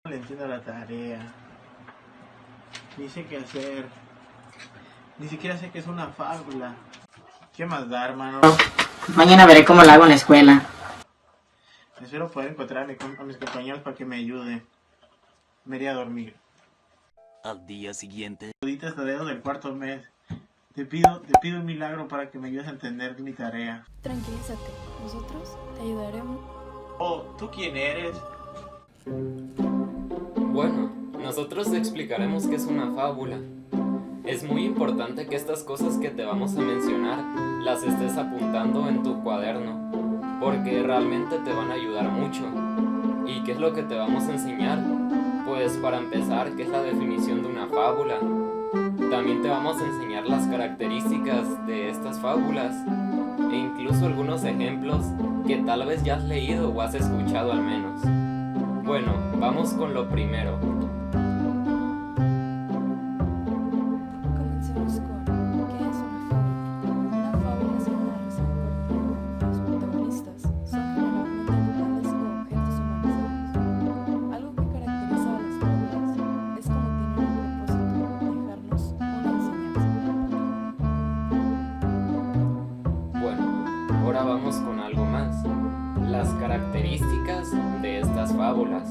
No le entiendo la tarea. Ni sé qué hacer. Ni siquiera sé que es una fábula. ¿Qué más da, hermano? Mañana veré cómo la hago en la escuela. Espero poder encontrarme a mis compañeros para que me ayuden. Me iré a dormir. Al día siguiente. Toditas tareas del cuarto mes. Te pido un milagro para que me ayudes a entender mi tarea. Tranquilízate, nosotros te ayudaremos. Oh, ¿tú quién eres? Bueno, nosotros te explicaremos qué es una fábula. Es muy importante que estas cosas que te vamos a mencionar las estés apuntando en tu cuaderno, porque realmente te van a ayudar mucho. ¿Y qué es lo que te vamos a enseñar? Pues para empezar, ¿qué es la definición de una fábula? También te vamos a enseñar las características de estas fábulas e incluso algunos ejemplos que tal vez ya has leído o has escuchado al menos. Bueno, vamos con lo primero. Comencemos con ¿qué es una fábula? Una fábula es una narración corta. Los protagonistas son generalmente animales o objetos humanizados. Algo que caracteriza a las fábulas es como tienen un propósito, dejarnos una enseñanza. Bueno, ahora vamos con algo más. Las características de estas fábulas.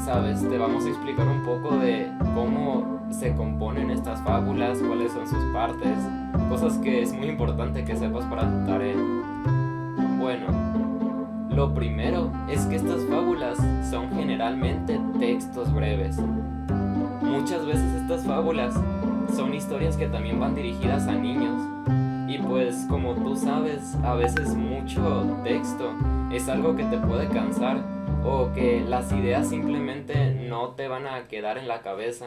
Sabes, te vamos a explicar un poco de cómo se componen estas fábulas, cuáles son sus partes, cosas que es muy importante que sepas para tu tarea. Bueno, lo primero es que estas fábulas son generalmente textos breves. Muchas veces estas fábulas son historias que también van dirigidas a niños. Y pues como tú sabes, a veces mucho texto es algo que te puede cansar o que las ideas simplemente no te van a quedar en la cabeza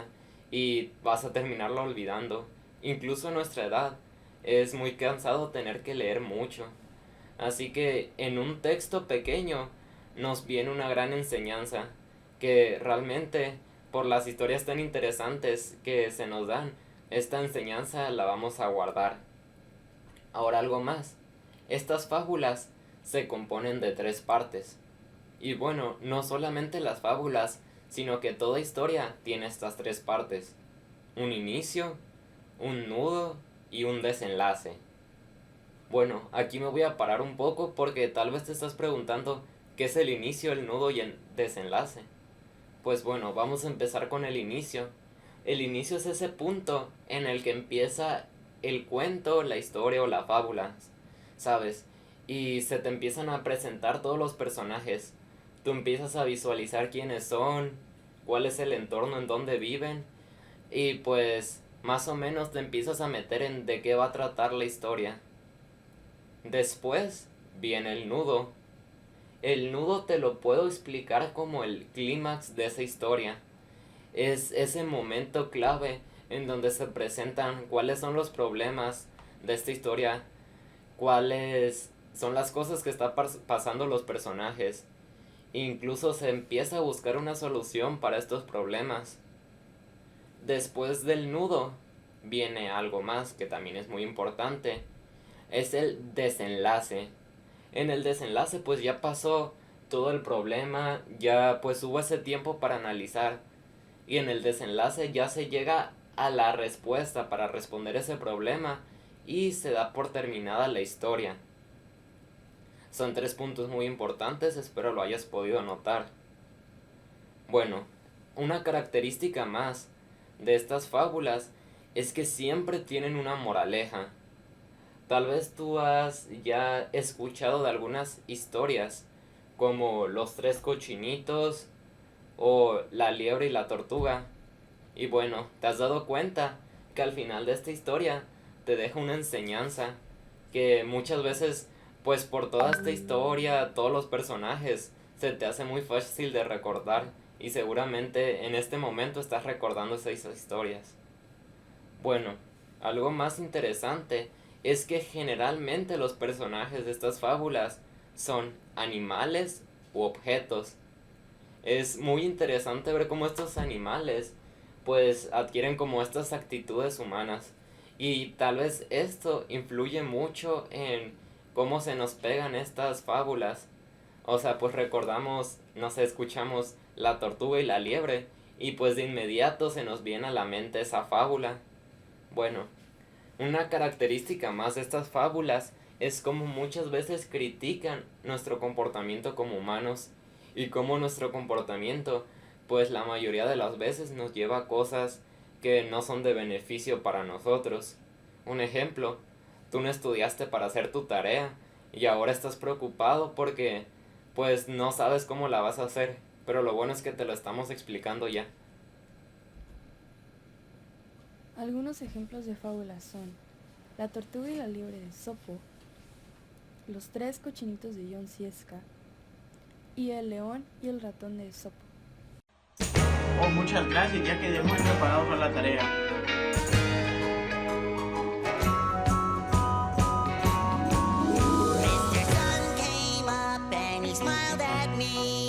y vas a terminarlo olvidando. Incluso a nuestra edad es muy cansado tener que leer mucho. Así que en un texto pequeño nos viene una gran enseñanza que realmente por las historias tan interesantes que se nos dan, esta enseñanza la vamos a guardar. Ahora algo más. Estas fábulas se componen de 3 partes. Y bueno, no solamente las fábulas, sino que toda historia tiene estas 3 partes. Un inicio, un nudo y un desenlace. Bueno, aquí me voy a parar un poco porque tal vez te estás preguntando qué es el inicio, el nudo y el desenlace. Pues bueno, vamos a empezar con el inicio. El inicio es ese punto en el que empieza el cuento, la historia o la fábula, ¿sabes? Y se te empiezan a presentar todos los personajes. Tú empiezas a visualizar quiénes son, cuál es el entorno en donde viven y pues más o menos te empiezas a meter en de qué va a tratar la historia. Después viene el nudo. El nudo te lo puedo explicar como el clímax de esa historia. Es ese momento clave en donde se presentan cuáles son los problemas de esta historia, cuáles son las cosas que están pasando los personajes. Incluso se empieza a buscar una solución para estos problemas. Después del nudo viene algo más que también es muy importante. Es el desenlace. En el desenlace pues ya pasó todo el problema, ya pues hubo ese tiempo para analizar. Y en el desenlace ya se llega a la respuesta para responder ese problema y se da por terminada la historia. Son 3 puntos muy importantes, espero lo hayas podido notar. Bueno, una característica más de estas fábulas es que siempre tienen una moraleja. Tal vez tú has ya escuchado de algunas historias como Los 3 cochinitos o La liebre y la tortuga. Y bueno, te has dado cuenta que al final de esta historia te deja una enseñanza que muchas veces, pues por toda esta historia, todos los personajes, se te hace muy fácil de recordar y seguramente en este momento estás recordando esas historias. Bueno, algo más interesante es que generalmente los personajes de estas fábulas son animales u objetos. Es muy interesante ver cómo estos animales pues adquieren como estas actitudes humanas y tal vez esto influye mucho en cómo se nos pegan estas fábulas. O sea, pues recordamos, no sé, escuchamos La tortuga y la liebre, y pues de inmediato se nos viene a la mente esa fábula. Bueno, una característica más de estas fábulas es cómo muchas veces critican nuestro comportamiento como humanos y cómo nuestro comportamiento, pues la mayoría de las veces nos lleva a cosas que no son de beneficio para nosotros. Un ejemplo, tú no estudiaste para hacer tu tarea y ahora estás preocupado porque pues no sabes cómo la vas a hacer, pero lo bueno es que te lo estamos explicando ya. Algunos ejemplos de fábulas son La tortuga y la liebre de Sopo, Los tres cochinitos de John Siesca y El león y el ratón de Sopo. Oh, muchas gracias, ya quedé muy preparado para la tarea. Mr. Sun came up and he smiled at me.